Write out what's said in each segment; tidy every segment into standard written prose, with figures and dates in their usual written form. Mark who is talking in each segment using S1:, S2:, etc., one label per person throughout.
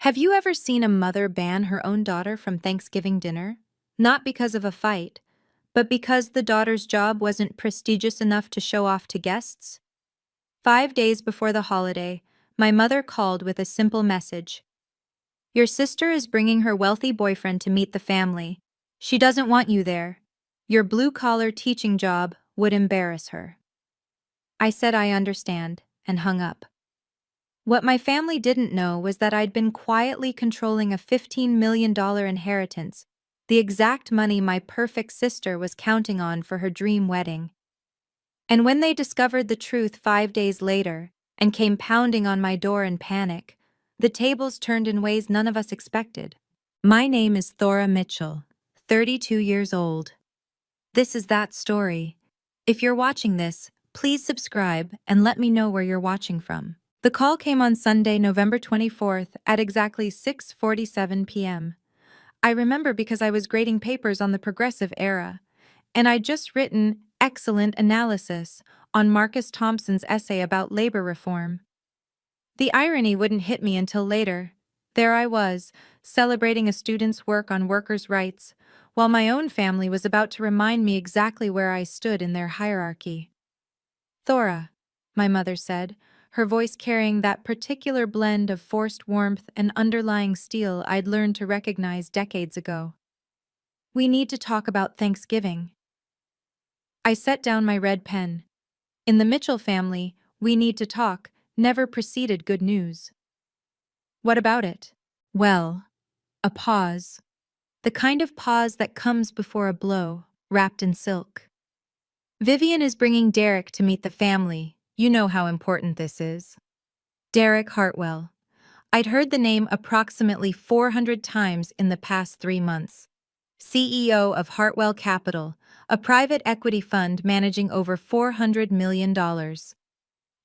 S1: Have you ever seen a mother ban her own daughter from Thanksgiving dinner? Not because of a fight, but because the daughter's job wasn't prestigious enough to show off to guests? 5 days before the holiday, my mother called with a simple message. Your sister is bringing her wealthy boyfriend to meet the family. She doesn't want you there. Your blue-collar teaching job would embarrass her. I said I understand, and hung up. What my family didn't know was that I'd been quietly controlling a $15 million inheritance, the exact money my perfect sister was counting on for her dream wedding. And when they discovered the truth 5 days later and came pounding on my door in panic, the tables turned in ways none of us expected. My name is Thora Mitchell, 32 years old. This is that story. If you're watching this, please subscribe and let me know where you're watching from. The call came on Sunday, November 24th at exactly 6:47 p.m. I remember because I was grading papers on the progressive era, and I'd just written excellent analysis on Marcus Thompson's essay about labor reform. The irony wouldn't hit me until later. There I was, celebrating a student's work on workers' rights, while my own family was about to remind me exactly where I stood in their hierarchy. Thora, my mother said, her voice carrying that particular blend of forced warmth and underlying steel I'd learned to recognize decades ago. We need to talk about Thanksgiving. I set down my red pen. In the Mitchell family, we need to talk never preceded good news. What about it? Well, a pause. The kind of pause that comes before a blow, wrapped in silk. Vivian is bringing Derek to meet the family. You know how important this is. Derek Hartwell. I'd heard the name approximately 400 times in the past 3 months. CEO of Hartwell Capital, a private equity fund managing over $400 million.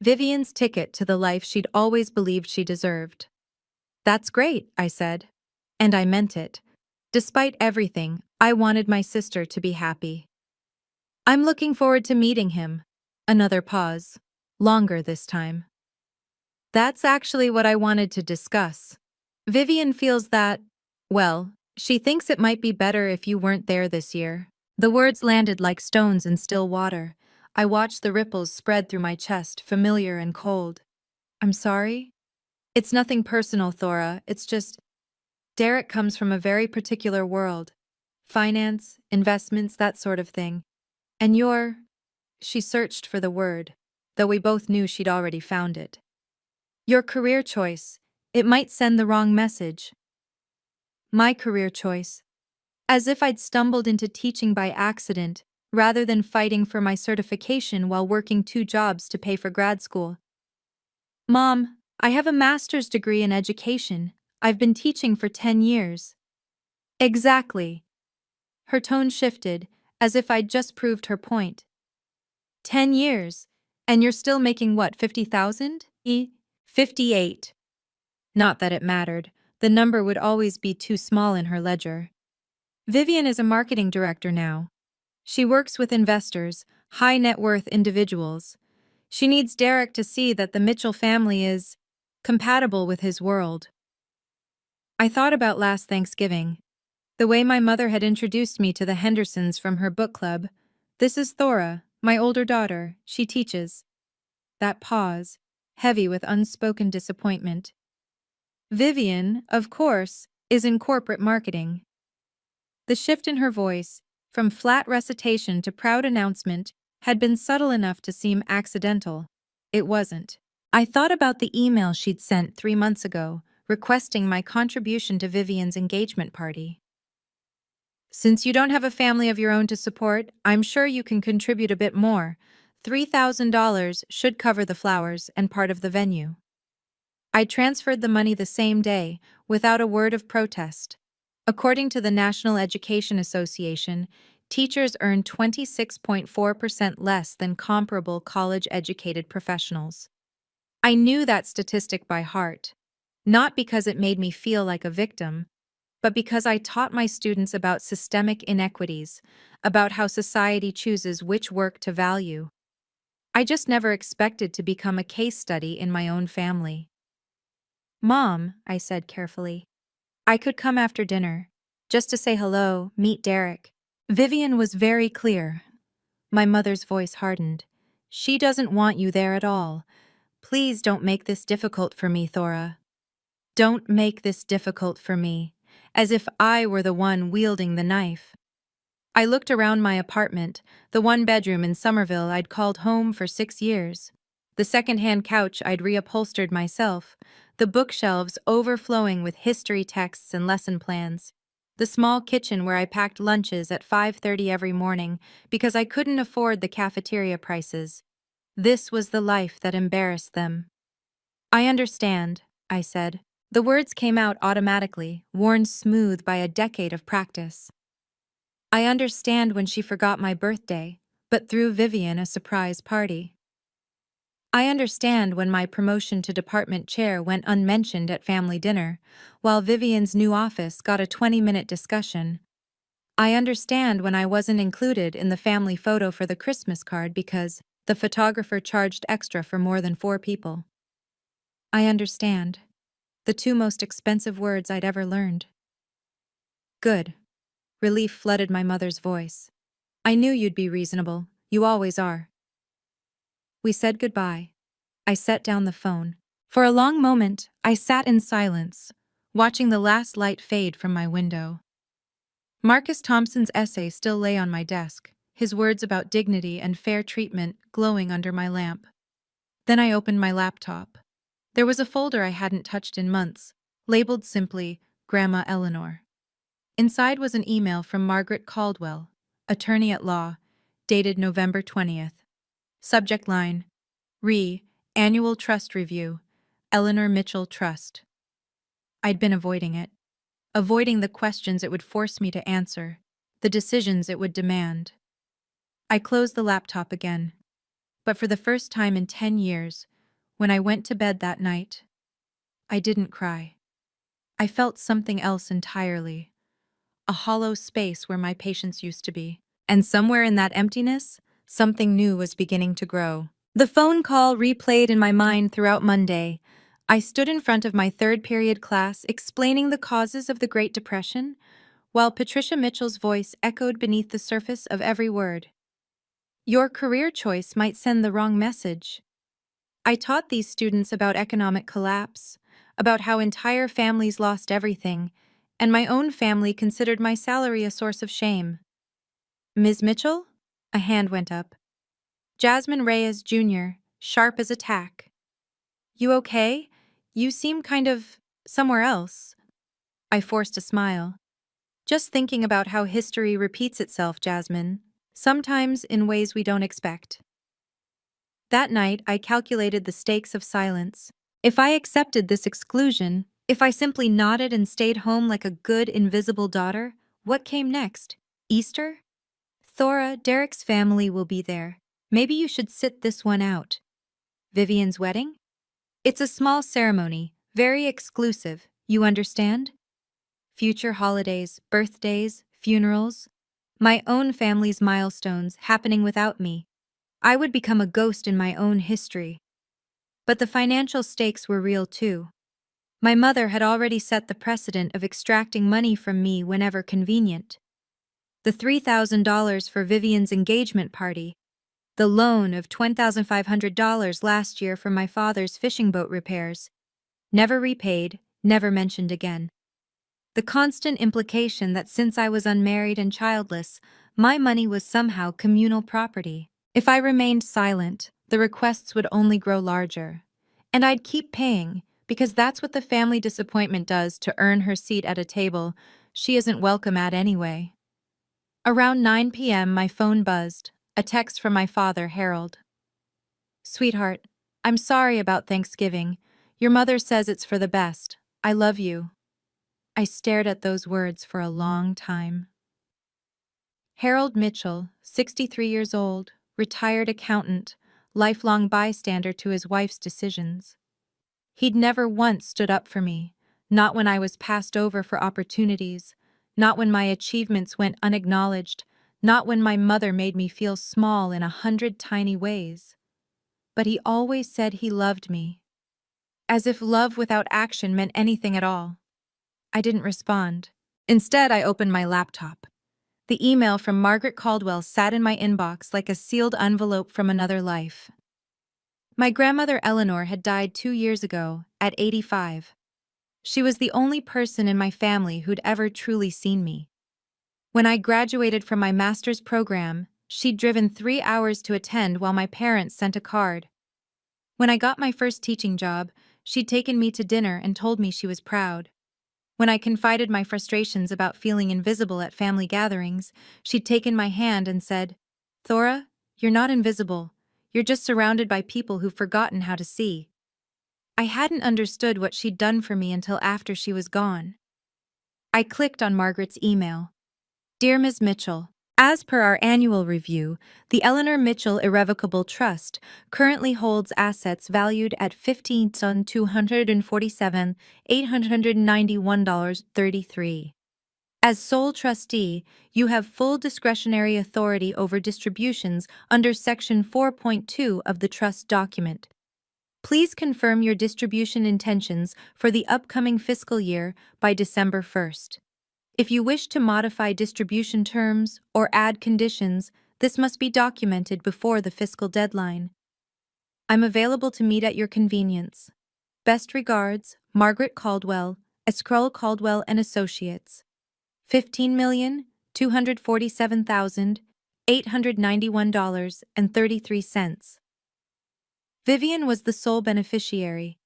S1: Vivian's ticket to the life she'd always believed she deserved. That's great, I said. And I meant it. Despite everything, I wanted my sister to be happy. I'm looking forward to meeting him. Another pause. Longer this time. That's actually what I wanted to discuss. Vivian feels that, well, she thinks it might be better if you weren't there this year. The words landed like stones in still water. I watched the ripples spread through my chest, familiar and cold. I'm sorry? It's nothing personal, Thora. It's just, Derek comes from a very particular world. Finance, investments, that sort of thing. And you're... She searched for the word, though we both knew she'd already found it. Your career choice. It might send the wrong message. My career choice. As if I'd stumbled into teaching by accident, rather than fighting for my certification while working 2 jobs to pay for grad school. Mom, I have a master's degree in education. I've been teaching for 10 years. Exactly. Her tone shifted, as if I'd just proved her point. 10 years, and you're still making what, 50,000? 58. Not that it mattered. The number would always be too small in her ledger. Vivian is a marketing director now. She works with investors, high net worth individuals. She needs Derek to see that the Mitchell family is compatible with his world. I thought about last Thanksgiving. The way my mother had introduced me to the Hendersons from her book club. This is Thora, my older daughter. She teaches. That pause, heavy with unspoken disappointment. Vivian, of course, is in corporate marketing. The shift in her voice, from flat recitation to proud announcement, had been subtle enough to seem accidental. It wasn't. I thought about the email she'd sent 3 months ago, requesting my contribution to Vivian's engagement party. Since you don't have a family of your own to support, I'm sure you can contribute a bit more. $3,000 should cover the flowers and part of the venue. I transferred the money the same day, without a word of protest. According to the National Education Association, teachers earn 26.4% less than comparable college-educated professionals. I knew that statistic by heart, not because it made me feel like a victim, but because I taught my students about systemic inequities, about how society chooses which work to value. I just never expected to become a case study in my own family. Mom, I said carefully. I could come after dinner, just to say hello, meet Derek. Vivian was very clear. My mother's voice hardened. She doesn't want you there at all. Please don't make this difficult for me, Thora. Don't make this difficult for me, as if I were the one wielding the knife. I looked around my apartment, the one bedroom in Somerville I'd called home for 6 years. The second-hand couch I'd reupholstered myself, the bookshelves overflowing with history texts and lesson plans, the small kitchen where I packed lunches at 5:30 every morning because I couldn't afford the cafeteria prices. This was the life that embarrassed them. I understand, I said. The words came out automatically, worn smooth by a decade of practice. I understand when she forgot my birthday, but threw Vivian a surprise party. I understand when my promotion to department chair went unmentioned at family dinner, while Vivian's new office got a 20-minute discussion. I understand when I wasn't included in the family photo for the Christmas card because the photographer charged extra for more than 4 people. I understand. The 2 most expensive words I'd ever learned. Good. Relief flooded my mother's voice. I knew you'd be reasonable. You always are. We said goodbye. I set down the phone. For a long moment, I sat in silence, watching the last light fade from my window. Marcus Thompson's essay still lay on my desk, his words about dignity and fair treatment glowing under my lamp. Then I opened my laptop. There was a folder I hadn't touched in months, labeled simply Grandma Eleanor. Inside was an email from Margaret Caldwell, attorney at law, dated November 20th. Subject line: Annual Trust Review, Eleanor Mitchell Trust. I'd been avoiding it. Avoiding the questions it would force me to answer, the decisions it would demand. I closed the laptop again. But for the first time in 10 years, when I went to bed that night, I didn't cry. I felt something else entirely. A hollow space where my patience used to be. And somewhere in that emptiness, something new was beginning to grow. The phone call replayed in my mind throughout Monday. I stood in front of my third period class explaining the causes of the Great Depression, while Patricia Mitchell's voice echoed beneath the surface of every word. Your career choice might send the wrong message. I taught these students about economic collapse, about how entire families lost everything, and my own family considered my salary a source of shame. Ms. Mitchell? A hand went up. Jasmine Reyes Jr., sharp as a tack. You okay? You seem kind of somewhere else. I forced a smile. Just thinking about how history repeats itself, Jasmine, sometimes in ways we don't expect. That night, I calculated the stakes of silence. If I accepted this exclusion, if I simply nodded and stayed home like a good, invisible daughter, what came next? Easter? Thora, Derek's family will be there. Maybe you should sit this one out. Vivian's wedding? It's a small ceremony, very exclusive, you understand? Future holidays, birthdays, funerals. My own family's milestones happening without me. I would become a ghost in my own history. But the financial stakes were real too. My mother had already set the precedent of extracting money from me whenever convenient. The $3,000 for Vivian's engagement party, the loan of $10,500 last year for my father's fishing boat repairs, never repaid, never mentioned again. The constant implication that since I was unmarried and childless, my money was somehow communal property. If I remained silent, the requests would only grow larger. And I'd keep paying, because that's what the family disappointment does to earn her seat at a table she isn't welcome at anyway. Around 9 p.m., my phone buzzed, a text from my father, Harold. Sweetheart, I'm sorry about Thanksgiving. Your mother says it's for the best. I love you. I stared at those words for a long time. Harold Mitchell, 63 years old, retired accountant, lifelong bystander to his wife's decisions. He'd never once stood up for me, not when I was passed over for opportunities, not when my achievements went unacknowledged, not when my mother made me feel small in 100 tiny ways. But he always said he loved me. as if love without action meant anything at all. I didn't respond. Instead, I opened my laptop. The email from Margaret Caldwell sat in my inbox like a sealed envelope from another life. My grandmother Eleanor had died 2 years ago, at 85. She was the only person in my family who'd ever truly seen me. When I graduated from my master's program, she'd driven 3 hours to attend while my parents sent a card. When I got my first teaching job, she'd taken me to dinner and told me she was proud. When I confided my frustrations about feeling invisible at family gatherings, she'd taken my hand and said, "Thora, you're not invisible. You're just surrounded by people who've forgotten how to see." I hadn't understood what she'd done for me until after she was gone. I clicked on Margaret's email. Dear Ms. Mitchell, as per our annual review, the Eleanor Mitchell Irrevocable Trust currently holds assets valued at $15,247,891.33. As sole trustee, you have full discretionary authority over distributions under Section 4.2 of the trust document. Please confirm your distribution intentions for the upcoming fiscal year by December 1st. If you wish to modify distribution terms or add conditions, this must be documented before the fiscal deadline. I'm available to meet at your convenience. Best regards, Margaret Caldwell, Escroll Caldwell and Associates. $15,247,891.33. Vivian was the sole beneficiary.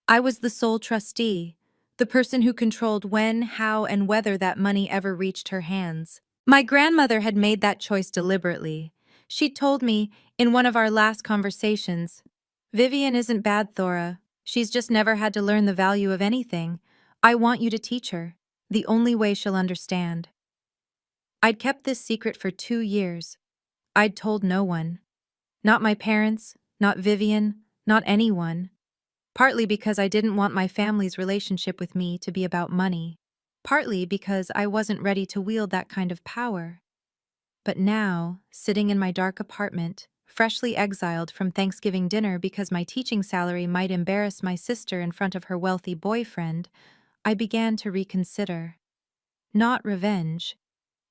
S1: I was the sole trustee, the person who controlled when, how, and whether that money ever reached her hands. My grandmother had made that choice deliberately. She'd told me, in one of our last conversations, "Vivian isn't bad, Thora. She's just never had to learn the value of anything. I want you to teach her. The only way she'll understand." I'd kept this secret for 2 years. I'd told no one. Not my parents, not Vivian, not anyone. Partly because I didn't want my family's relationship with me to be about money. Partly because I wasn't ready to wield that kind of power. But now, sitting in my dark apartment, freshly exiled from Thanksgiving dinner because my teaching salary might embarrass my sister in front of her wealthy boyfriend, I began to reconsider. Not revenge.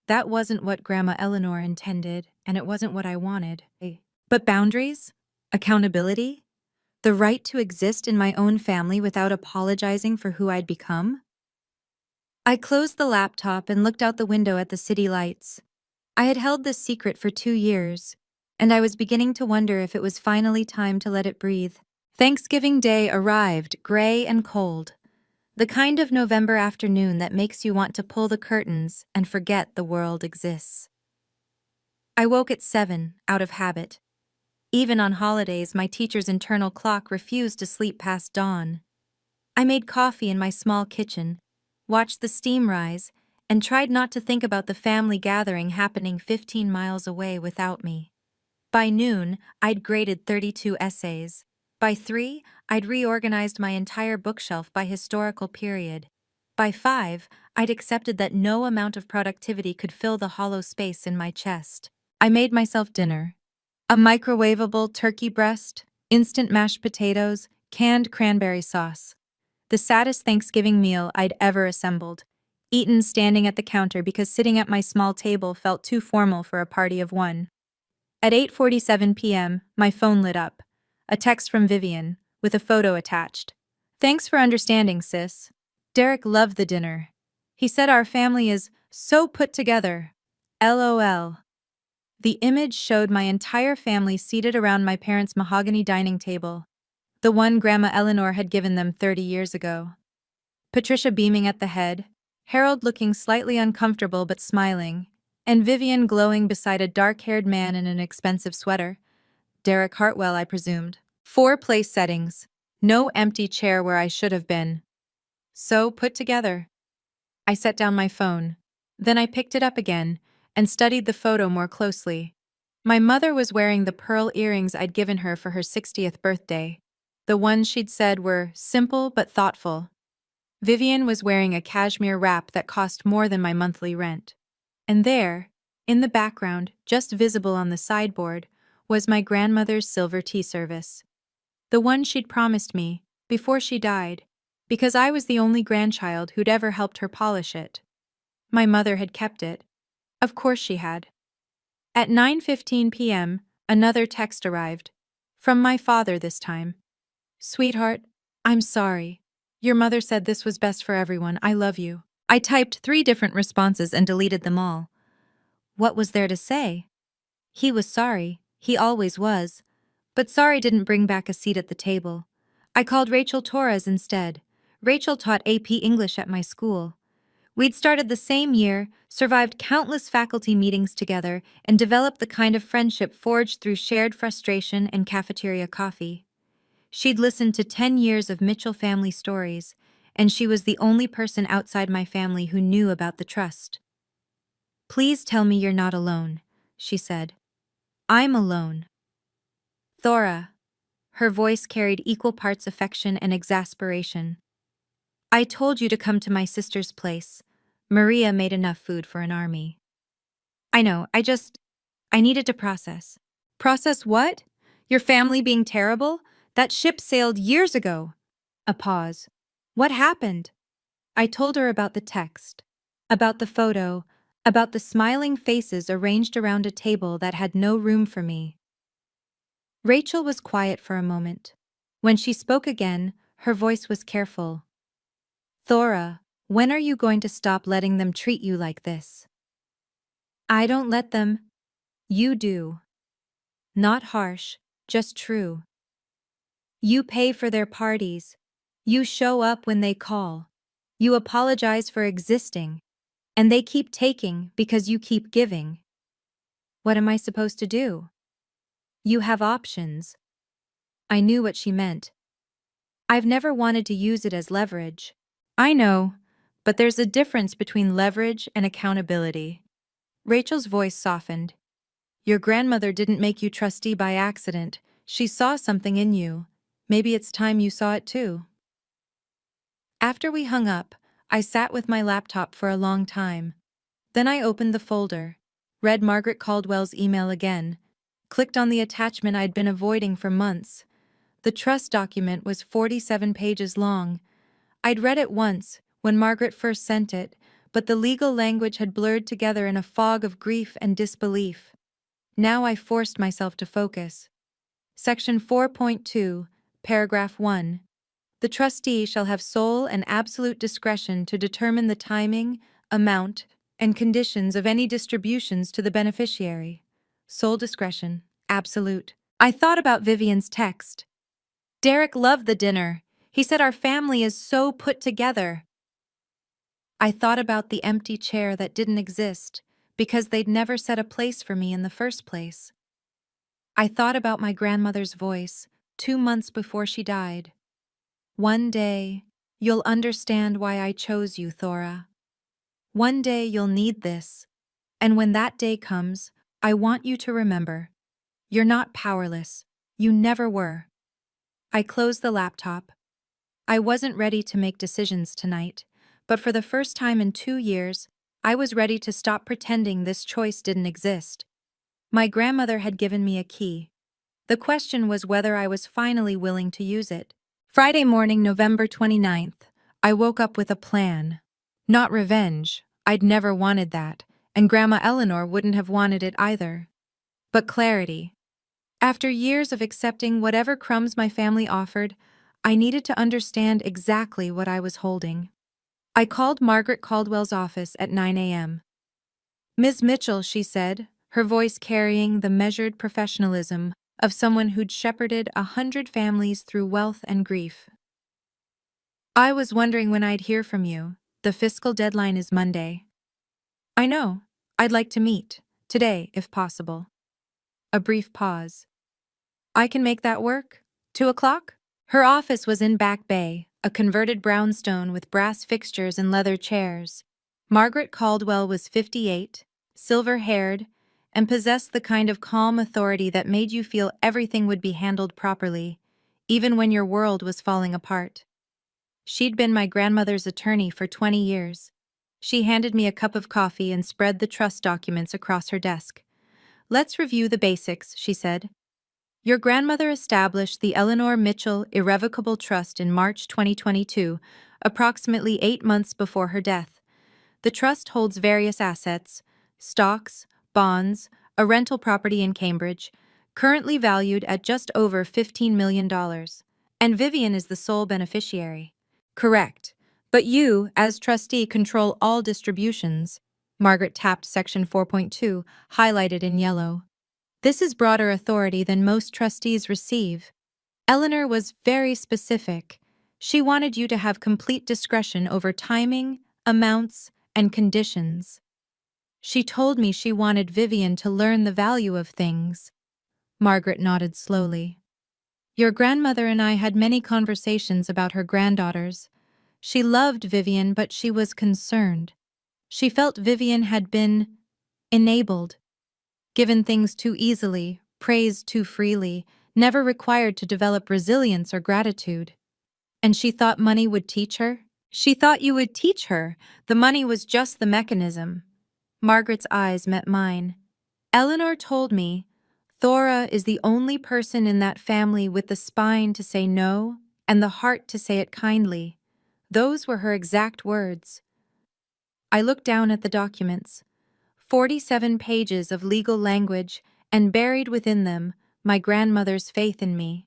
S1: That wasn't what Grandma Eleanor intended, and it wasn't what I wanted. But boundaries? Accountability? The right to exist in my own family without apologizing for who I'd become? I closed the laptop and looked out the window at the city lights. I had held this secret for 2 years, and I was beginning to wonder if it was finally time to let it breathe. Thanksgiving Day arrived, gray and cold. The kind of November afternoon that makes you want to pull the curtains and forget the world exists. I woke at 7, out of habit. Even on holidays, my teacher's internal clock refused to sleep past dawn. I made coffee in my small kitchen, watched the steam rise, and tried not to think about the family gathering happening 15 miles away without me. By noon, I'd graded 32 essays. By 3, I'd reorganized my entire bookshelf by historical period. By 5, I'd accepted that no amount of productivity could fill the hollow space in my chest. I made myself dinner. A microwavable turkey breast, instant mashed potatoes, canned cranberry sauce. The saddest Thanksgiving meal I'd ever assembled, eaten standing at the counter because sitting at my small table felt too formal for a party of one. At 8:47 p.m., my phone lit up. A text from Vivian, with a photo attached. "Thanks for understanding, sis. Derek loved the dinner. He said our family is so put together. LOL. The image showed my entire family seated around my parents' mahogany dining table, the one Grandma Eleanor had given them 30 years ago. Patricia beaming at the head, Harold looking slightly uncomfortable but smiling, and Vivian glowing beside a dark-haired man in an expensive sweater. Derek Hartwell, I presumed. 4 place settings. No empty chair where I should have been. So put together. I set down my phone. Then I picked it up again and studied the photo more closely. My mother was wearing the pearl earrings I'd given her for her 60th birthday, the ones she'd said were simple but thoughtful. Vivian was wearing a cashmere wrap that cost more than my monthly rent. And there, in the background, just visible on the sideboard, was my grandmother's silver tea service. The one she'd promised me, before she died, because I was the only grandchild who'd ever helped her polish it. My mother had kept it. Of course she had. At 9:15 p.m., another text arrived. From my father this time. Sweetheart, I'm sorry. Your mother said this was best for everyone. I love you. I typed 3 different responses and deleted them all. What was there to say? He was sorry. He always was. But sorry didn't bring back a seat at the table. I called Rachel Torres instead. Rachel taught AP English at my school. We'd started the same year, survived countless faculty meetings together, and developed the kind of friendship forged through shared frustration and cafeteria coffee. She'd listened to 10 years of Mitchell family stories, and she was the only person outside my family who knew about the trust. Please tell me you're not alone, she said. I'm alone. Thora. Her voice carried equal parts affection and exasperation. I told you to come to my sister's place. Maria made enough food for an army. I know, I needed to process. Process what? Your family being terrible? That ship sailed years ago. A pause. What happened? I told her about the text, about the photo, about the smiling faces arranged around a table that had no room for me. Rachel was quiet for a moment. When she spoke again, her voice was careful. Thora, when are you going to stop letting them treat you like this? I don't let them. You do. Not harsh, just true. You pay for their parties. You show up when they call. You apologize for existing. And they keep taking because you keep giving. What am I supposed to do? You have options. I knew what she meant. I've never wanted to use it as leverage. I know, but there's a difference between leverage and accountability. Rachel's voice softened. Your grandmother didn't make you trustee by accident. She saw something in you. Maybe it's time you saw it too. After we hung up, I sat with my laptop for a long time. Then I opened the folder, read Margaret Caldwell's email again, clicked on the attachment I'd been avoiding for months. The trust document was 47 pages long. I'd read it once, when Margaret first sent it, but the legal language had blurred together in a fog of grief and disbelief. Now I forced myself to focus. Section 4.2, Paragraph 1. The trustee shall have sole and absolute discretion to determine the timing, amount, and conditions of any distributions to the beneficiary. Sole discretion, absolute. I thought about Vivian's text. Derek loved the dinner. He said our family is so put together. I thought about the empty chair that didn't exist because they'd never set a place for me in the first place. I thought about my grandmother's voice 2 months before she died. One day, you'll understand why I chose you, Thora. One day you'll need this, and when that day comes, I want you to remember. You're not powerless. You never were. I closed the laptop. I wasn't ready to make decisions tonight, but for the first time in 2 years, I was ready to stop pretending this choice didn't exist. My grandmother had given me a key. The question was whether I was finally willing to use it. Friday morning, November 29th, I woke up with a plan. Not revenge. I'd never wanted that, and Grandma Eleanor wouldn't have wanted it either. But clarity. After years of accepting whatever crumbs my family offered, I needed to understand exactly what I was holding. I called Margaret Caldwell's office at 9 a.m. Ms. Mitchell, she said, her voice carrying the measured professionalism of someone who'd shepherded 100 families through wealth and grief. I was wondering when I'd hear from you. The fiscal deadline is Monday. I know. I'd like to meet. Today, if possible. A brief pause. I can make that work? 2 o'clock? Her office was in Back Bay, a converted brownstone with brass fixtures and leather chairs. Margaret Caldwell was 58, silver-haired, and possessed the kind of calm authority that made you feel everything would be handled properly, even when your world was falling apart. She'd been my grandmother's attorney for 20 years. She handed me a cup of coffee and spread the trust documents across her desk. Let's review the basics, she said. Your grandmother established the Eleanor Mitchell Irrevocable Trust in March 2022, approximately 8 months before her death. The trust holds various assets: stocks, bonds, a rental property in Cambridge, currently valued at just over $15 million. And Vivian is the sole beneficiary. Correct. But you, as trustee, control all distributions. Margaret tapped Section 4.2, highlighted in yellow. This is broader authority than most trustees receive. Eleanor was very specific. She wanted you to have complete discretion over timing, amounts, and conditions. She told me she wanted Vivian to learn the value of things. Margaret nodded slowly. Your grandmother and I had many conversations about her granddaughters. She loved Vivian, but she was concerned. She felt Vivian had been enabled, given things too easily, praised too freely, never required to develop resilience or gratitude. And she thought money would teach her? She thought you would teach her. The money was just the mechanism. Margaret's eyes met mine. Eleanor told me, Thora is the only person in that family with the spine to say no and the heart to say it kindly. Those were her exact words. I looked down at the documents. 47 pages of legal language, and buried within them, my grandmother's faith in me.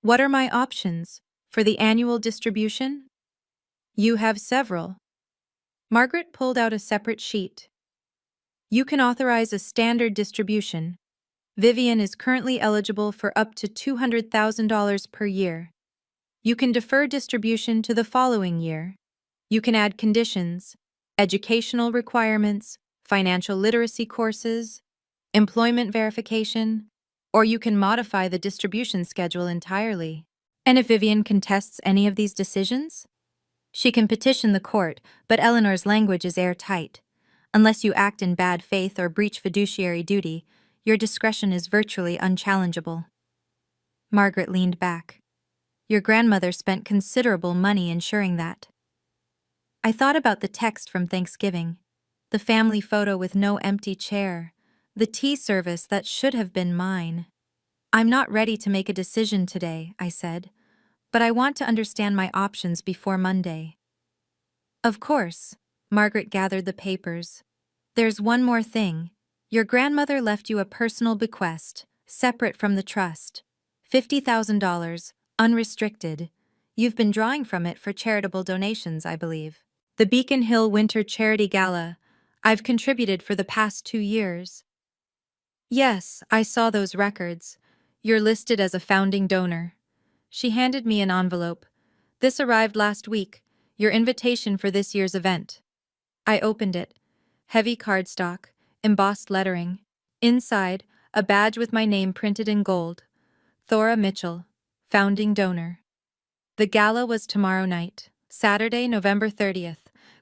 S1: What are my options for the annual distribution? You have several. Margaret pulled out a separate sheet. You can authorize a standard distribution. Vivian is currently eligible for up to $200,000 per year. You can defer distribution to the following year. You can add conditions, educational requirements, financial literacy courses, employment verification, or you can modify the distribution schedule entirely. And if Vivian contests any of these decisions, she can petition the court, but Eleanor's language is airtight. Unless you act in bad faith or breach fiduciary duty, your discretion is virtually unchallengeable. Margaret leaned back. Your grandmother spent considerable money ensuring that. I thought about the text from Thanksgiving, the family photo with no empty chair, the tea service that should have been mine. I'm not ready to make a decision today, I said, but I want to understand my options before Monday. Of course, Margaret gathered the papers. There's one more thing. Your grandmother left you a personal bequest, separate from the trust. $50,000, unrestricted. You've been drawing from it for charitable donations, I believe. The Beacon Hill Winter Charity Gala. I've contributed for the past 2 years. Yes, I saw those records. You're listed as a founding donor. She handed me an envelope. This arrived last week, your invitation for this year's event. I opened it. Heavy cardstock, embossed lettering. Inside, a badge with my name printed in gold. Thora Mitchell, founding donor. The gala was tomorrow night, Saturday, November 30th,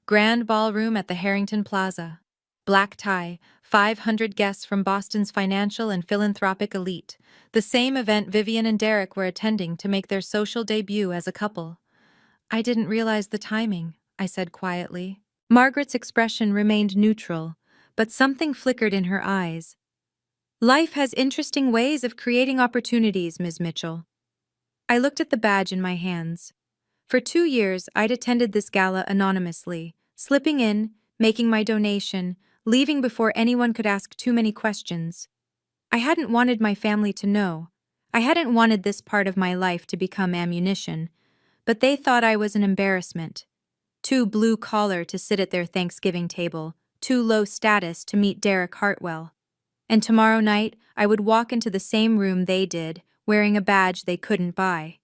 S1: grand ballroom at the Harrington Plaza. Black tie, 500 guests from Boston's financial and philanthropic elite, the same event Vivian and Derek were attending to make their social debut as a couple. I didn't realize the timing, I said quietly. Margaret's expression remained neutral, but something flickered in her eyes. Life has interesting ways of creating opportunities, Ms. Mitchell. I looked at the badge in my hands. For 2 years, I'd attended this gala anonymously, slipping in, making my donation, leaving before anyone could ask too many questions. I hadn't wanted my family to know. I hadn't wanted this part of my life to become ammunition, but they thought I was an embarrassment. Too blue-collar to sit at their Thanksgiving table, too low status to meet Derek Hartwell. And tomorrow night, I would walk into the same room they did, wearing a badge they couldn't buy.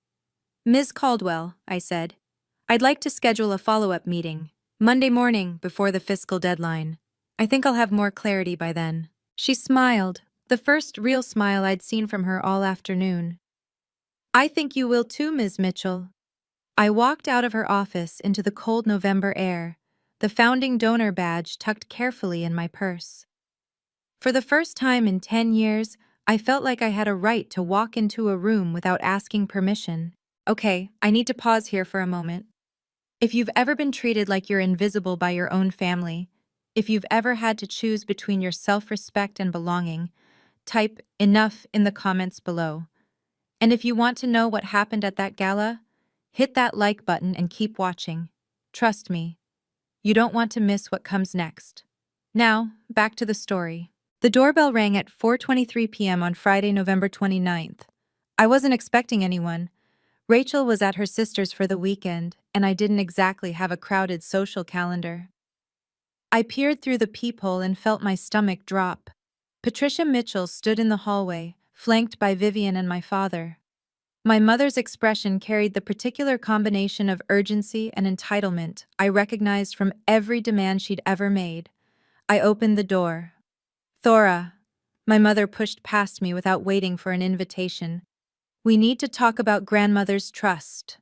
S1: Ms. Caldwell, I said, I'd like to schedule a follow-up meeting, Monday morning before the fiscal deadline. I think I'll have more clarity by then. She smiled, the first real smile I'd seen from her all afternoon. I think you will too, Ms. Mitchell. I walked out of her office into the cold November air, the founding donor badge tucked carefully in my purse. For the first time in 10 years, I felt like I had a right to walk into a room without asking permission. Okay, I need to pause here for a moment. If you've ever been treated like you're invisible by your own family, if you've ever had to choose between your self-respect and belonging, type enough in the comments below. And if you want to know what happened at that gala, hit that like button and keep watching. Trust me, you don't want to miss what comes next. Now, back to the story. The doorbell rang at 4:23 p.m. on Friday, November 29th. I wasn't expecting anyone. Rachel was at her sister's for the weekend, and I didn't exactly have a crowded social calendar. I peered through the peephole and felt my stomach drop. Patricia Mitchell stood in the hallway, flanked by Vivian and my father. My mother's expression carried the particular combination of urgency and entitlement I recognized from every demand she'd ever made. I opened the door. "Thora," my mother pushed past me without waiting for an invitation. "We need to talk about grandmother's trust."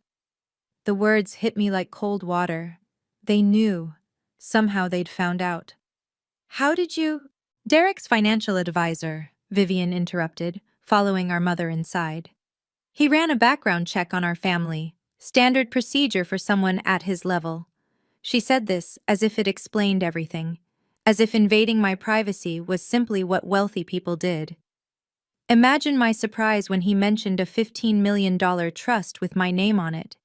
S1: The words hit me like cold water. They knew. Somehow they'd found out. "How did you—" "Derek's financial advisor," Vivian interrupted, following our mother inside. "He ran a background check on our family, standard procedure for someone at his level." She said this as if it explained everything, as if invading my privacy was simply what wealthy people did. Imagine my surprise when he mentioned a $15 million trust with my name on it.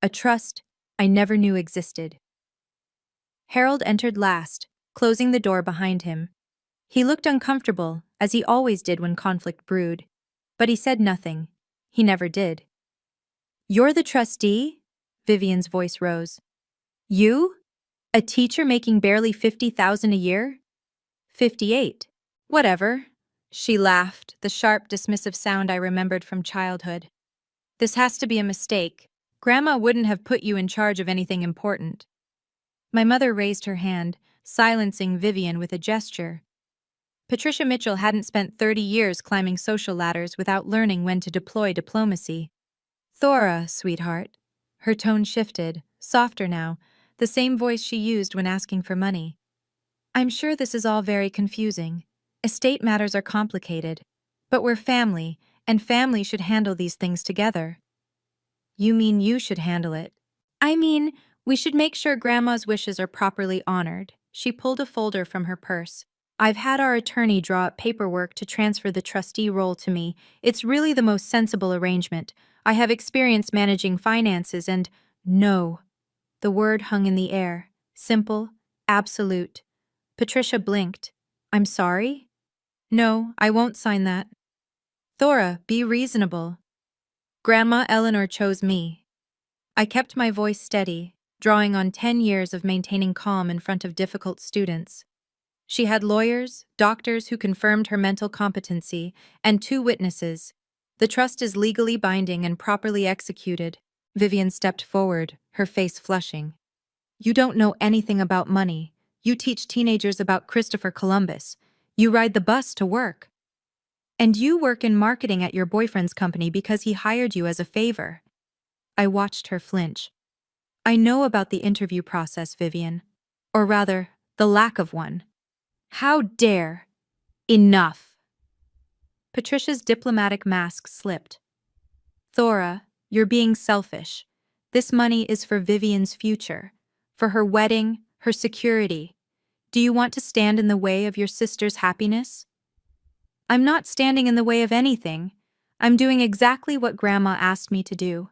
S1: A trust I never knew existed. Harold entered last, closing the door behind him. He looked uncomfortable, as he always did when conflict brewed. But he said nothing. He never did. "You're the trustee?" Vivian's voice rose. "You? A teacher making barely $50,000 a year?" "58. Whatever." She laughed, the sharp, dismissive sound I remembered from childhood. "This has to be a mistake. Grandma wouldn't have put you in charge of anything important." My mother raised her hand, silencing Vivian with a gesture. Patricia Mitchell hadn't spent 30 years climbing social ladders without learning when to deploy diplomacy. "Thora, sweetheart." Her tone shifted, softer now, the same voice she used when asking for money. "I'm sure this is all very confusing. Estate matters are complicated. But we're family, and family should handle these things together." "You mean you should handle it?" "I mean, we should make sure Grandma's wishes are properly honored." She pulled a folder from her purse. "I've had our attorney draw up paperwork to transfer the trustee role to me. It's really the most sensible arrangement. I have experience managing finances and—" "No." The word hung in the air. Simple, absolute. Patricia blinked. "I'm sorry?" "No, I won't sign that." "Thora, be reasonable." "Grandma Eleanor chose me." I kept my voice steady, drawing on 10 years of maintaining calm in front of difficult students. She had lawyers, doctors who confirmed her mental competency, and 2 witnesses. "The trust is legally binding and properly executed." Vivian stepped forward, her face flushing. "You don't know anything about money. You teach teenagers about Christopher Columbus. You ride the bus to work. And you work in marketing at your boyfriend's company because he hired you as a favor." I watched her flinch. "I know about the interview process, Vivian. Or rather, the lack of one." "How dare!" "Enough." Patricia's diplomatic mask slipped. "Thora, you're being selfish. This money is for Vivian's future, for her wedding, her security. Do you want to stand in the way of your sister's happiness?" "I'm not standing in the way of anything. I'm doing exactly what Grandma asked me to do."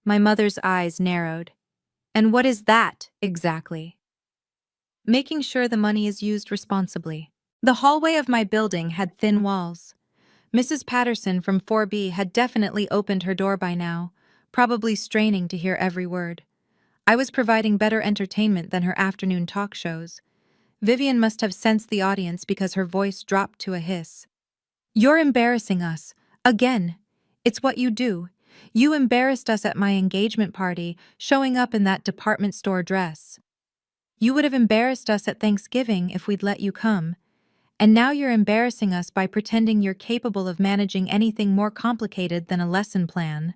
S1: My mother's eyes narrowed. "And what is that, exactly?" "Making sure the money is used responsibly." The hallway of my building had thin walls. Mrs. Patterson from 4B had definitely opened her door by now, probably straining to hear every word. I was providing better entertainment than her afternoon talk shows. Vivian must have sensed the audience because her voice dropped to a hiss. "You're embarrassing us. Again. It's what you do. You embarrassed us at my engagement party, showing up in that department store dress. You would have embarrassed us at Thanksgiving if we'd let you come. And now you're embarrassing us by pretending you're capable of managing anything more complicated than a lesson plan."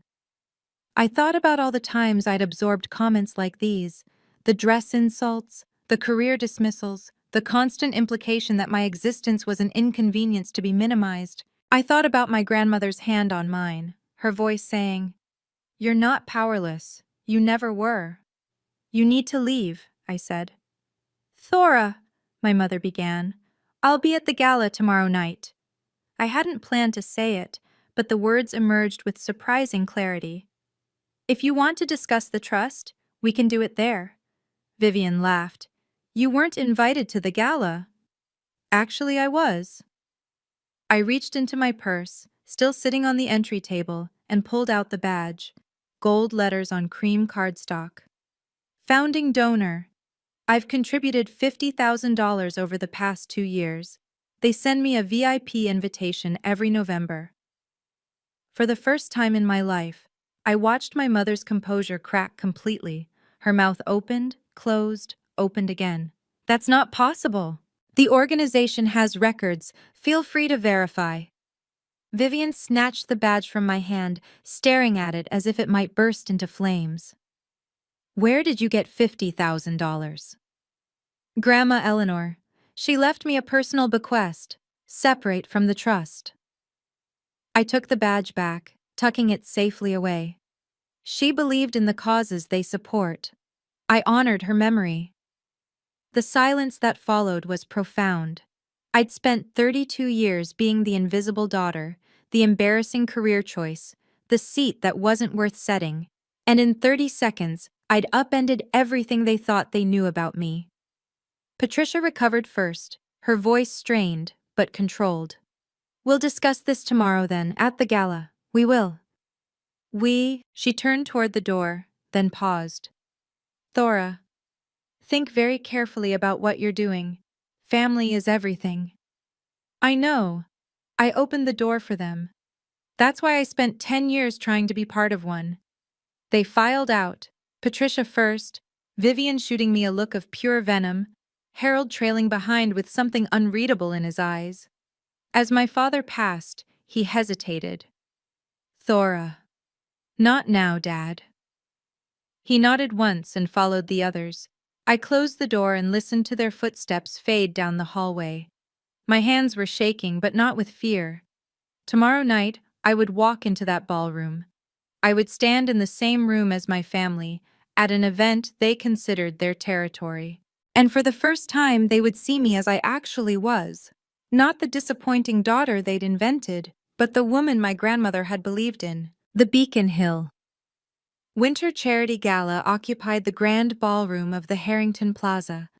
S1: I thought about all the times I'd absorbed comments like these, the dress insults, the career dismissals, the constant implication that my existence was an inconvenience to be minimized. I thought about my grandmother's hand on mine, her voice saying, "You're not powerless. You never were." "You need to leave," I said. "Thora," my mother began, "I'll be at the gala tomorrow night." I hadn't planned to say it, but the words emerged with surprising clarity. If you want to discuss the trust, we can do it there. Vivian laughed. You weren't invited to the gala. Actually, I was. I reached into my purse, still sitting on the entry table, and pulled out the badge. Gold letters on cream cardstock. Founding donor. I've contributed $50,000 over the past 2 years. They send me a VIP invitation every November. For the first time in my life, I watched my mother's composure crack completely. Her mouth opened, closed, opened again. That's not possible. The organization has records. Feel free to verify. Vivian snatched the badge from my hand, staring at it as if it might burst into flames. Where did you get $50,000? Grandma Eleanor. She left me a personal bequest, separate from the trust. I took the badge back, tucking it safely away. She believed in the causes they support. I honored her memory. The silence that followed was profound. I'd spent 32 years being the invisible daughter, the embarrassing career choice, the seat that wasn't worth setting, and in 30 seconds, I'd upended everything they thought they knew about me. Patricia recovered first, her voice strained, but controlled. We'll discuss this tomorrow then, at the gala. We will. She turned toward the door, then paused. Thora, think very carefully about what you're doing. Family is everything. I know. I opened the door for them. That's why I spent 10 years trying to be part of one. They filed out, Patricia first, Vivian shooting me a look of pure venom, Harold trailing behind with something unreadable in his eyes. As my father passed, he hesitated. Thora. Not now, Dad. He nodded once and followed the others. I closed the door and listened to their footsteps fade down the hallway. My hands were shaking, but not with fear. Tomorrow night, I would walk into that ballroom. I would stand in the same room as my family, at an event they considered their territory. And for the first time, they would see me as I actually was. Not the disappointing daughter they'd invented, but the woman my grandmother had believed in. The Beacon Hill. Winter Charity Gala occupied the grand ballroom of the Harrington Plaza,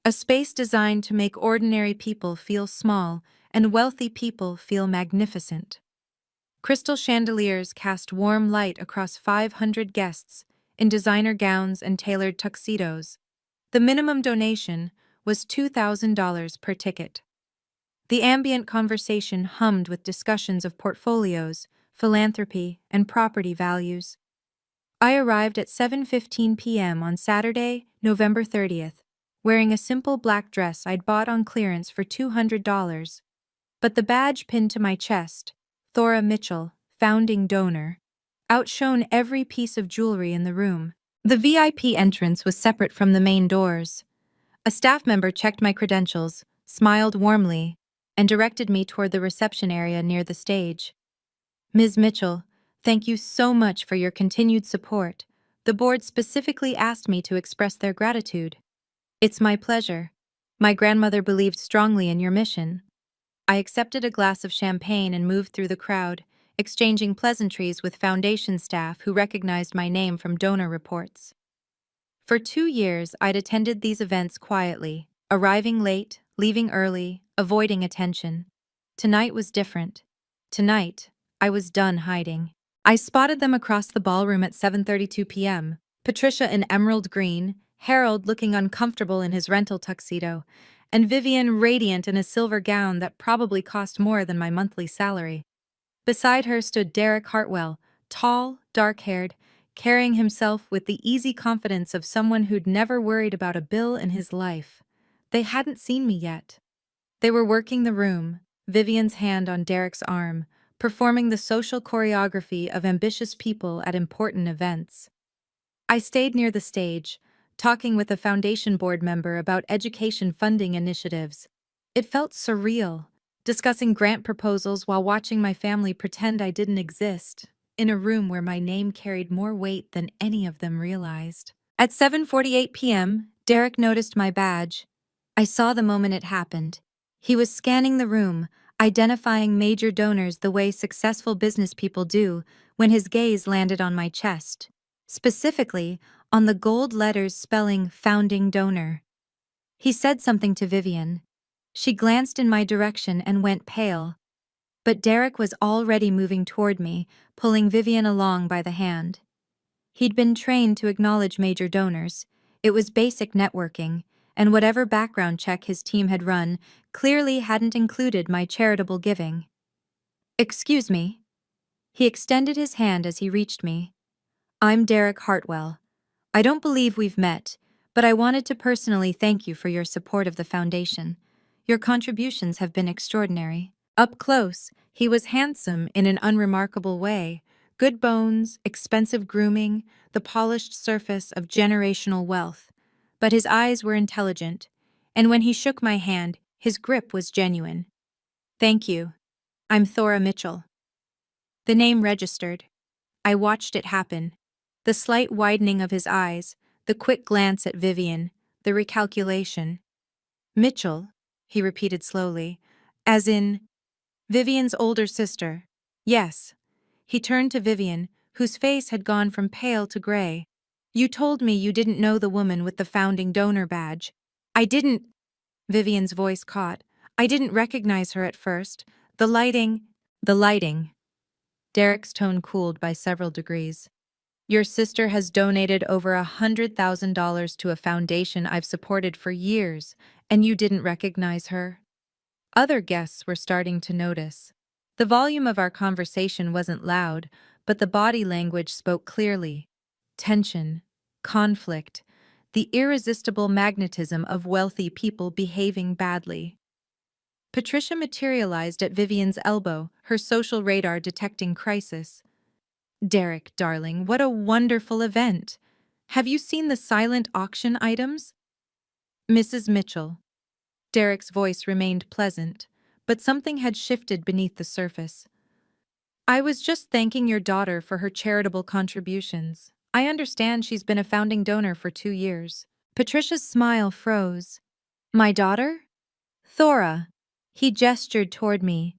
S1: a space designed to make ordinary people feel small and wealthy people feel magnificent. Crystal chandeliers cast warm light across 500 guests in designer gowns and tailored tuxedos. The minimum donation was $2,000 per ticket. The ambient conversation hummed with discussions of portfolios, philanthropy, and property values. I arrived at 7:15 p.m. on Saturday, November 30th, wearing a simple black dress I'd bought on clearance for $200. But the badge pinned to my chest, Thora Mitchell, founding donor, outshone every piece of jewelry in the room. The VIP entrance was separate from the main doors. A staff member checked my credentials, smiled warmly, and directed me toward the reception area near the stage. Ms. Mitchell, thank you so much for your continued support. The board specifically asked me to express their gratitude. It's my pleasure. My grandmother believed strongly in your mission. I accepted a glass of champagne and moved through the crowd, exchanging pleasantries with foundation staff who recognized my name from donor reports. For 2 years, I'd attended these events quietly, arriving late, leaving early, avoiding attention. Tonight was different. Tonight, I was done hiding. I spotted them across the ballroom at 7:32 p.m., Patricia in emerald green, Harold looking uncomfortable in his rental tuxedo, and Vivian radiant in a silver gown that probably cost more than my monthly salary. Beside her stood Derek Hartwell, tall, dark-haired, carrying himself with the easy confidence of someone who'd never worried about a bill in his life. They hadn't seen me yet. They were working the room, Vivian's hand on Derek's arm, performing the social choreography of ambitious people at important events. I stayed near the stage, talking with a foundation board member about education funding initiatives. It felt surreal, discussing grant proposals while watching my family pretend I didn't exist, in a room where my name carried more weight than any of them realized. At 7:48 p.m., Derek noticed my badge. I saw the moment it happened. He was scanning the room, identifying major donors the way successful business people do when his gaze landed on my chest, specifically on the gold letters spelling founding donor. He said something to Vivian. She glanced in my direction and went pale. But Derek was already moving toward me, pulling Vivian along by the hand. He'd been trained to acknowledge major donors. It was basic networking, and whatever background check his team had run clearly hadn't included my charitable giving. "Excuse me." He extended his hand as he reached me. "I'm Derek Hartwell. I don't believe we've met, but I wanted to personally thank you for your support of the foundation. Your contributions have been extraordinary." Up close, he was handsome in an unremarkable way. Good bones, expensive grooming, the polished surface of generational wealth. But his eyes were intelligent, and when he shook my hand, his grip was genuine. "Thank you. I'm Thora Mitchell." The name registered. I watched it happen. The slight widening of his eyes, the quick glance at Vivian, the recalculation. "Mitchell," he repeated slowly, "as in Vivian's older sister." "Yes." He turned to Vivian, whose face had gone from pale to gray. "You told me you didn't know the woman with the founding donor badge." "I didn't," Vivian's voice caught. "I didn't recognize her at first. The lighting." "The lighting." Derek's tone cooled by several degrees. "Your sister has donated over $100,000 to a foundation I've supported for years, and you didn't recognize her?" Other guests were starting to notice. The volume of our conversation wasn't loud, but the body language spoke clearly. Tension, conflict, the irresistible magnetism of wealthy people behaving badly. Patricia materialized at Vivian's elbow, her social radar detecting crisis. "Derek, darling, what a wonderful event! Have you seen the silent auction items?" "Mrs. Mitchell." Derek's voice remained pleasant, but something had shifted beneath the surface. "I was just thanking your daughter for her charitable contributions. I understand she's been a founding donor for 2 years." Patricia's smile froze. "My daughter?" "Thora." He gestured toward me.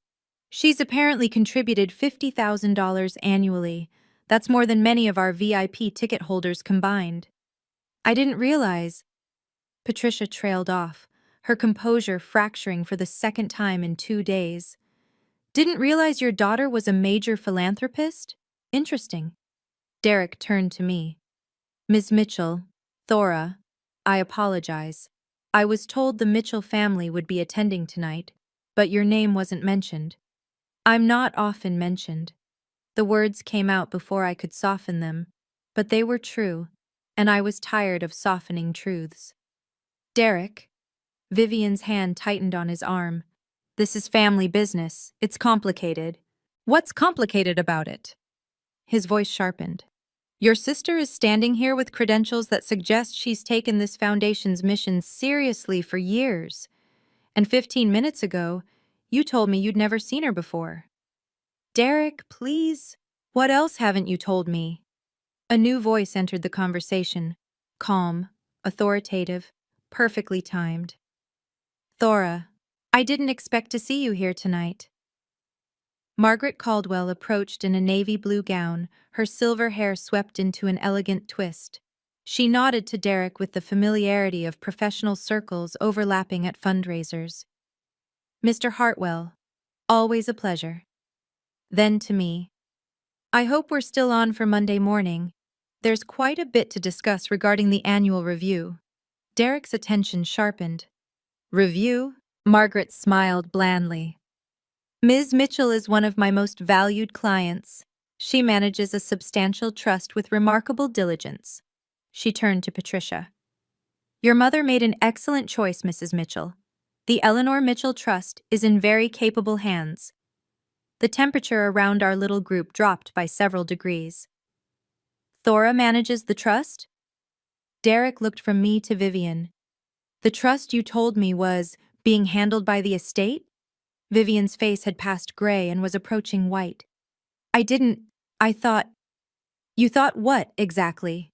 S1: "She's apparently contributed $50,000 annually. That's more than many of our VIP ticket holders combined." "I didn't realize." Patricia trailed off, her composure fracturing for the second time in 2 days. "Didn't realize your daughter was a major philanthropist? Interesting." Derek turned to me. "Ms. Mitchell, Thora, I apologize. I was told the Mitchell family would be attending tonight, but your name wasn't mentioned." "I'm not often mentioned." The words came out before I could soften them, but they were true, and I was tired of softening truths. "Derek." Vivian's hand tightened on his arm. "This is family business. It's complicated." "What's complicated about it?" His voice sharpened. "Your sister is standing here with credentials that suggest she's taken this foundation's mission seriously for years. And 15 minutes ago, you told me you'd never seen her before." "Derek, please. What else haven't you told me?" A new voice entered the conversation, calm, authoritative, perfectly timed. "Thora, I didn't expect to see you here tonight." Margaret Caldwell approached in a navy blue gown, her silver hair swept into an elegant twist. She nodded to Derek with the familiarity of professional circles overlapping at fundraisers. "Mr. Hartwell, always a pleasure." Then to me, "I hope we're still on for Monday morning. There's quite a bit to discuss regarding the annual review." Derek's attention sharpened. "Review?" Margaret smiled blandly. "Ms. Mitchell is one of my most valued clients. She manages a substantial trust with remarkable diligence." She turned to Patricia. "Your mother made an excellent choice, Mrs. Mitchell. The Eleanor Mitchell Trust is in very capable hands." The temperature around our little group dropped by several degrees. "Thora manages the trust?" Derek looked from me to Vivian. "The trust you told me was being handled by the estate?" Vivian's face had passed gray and was approaching white. I thought." "You thought what, exactly?"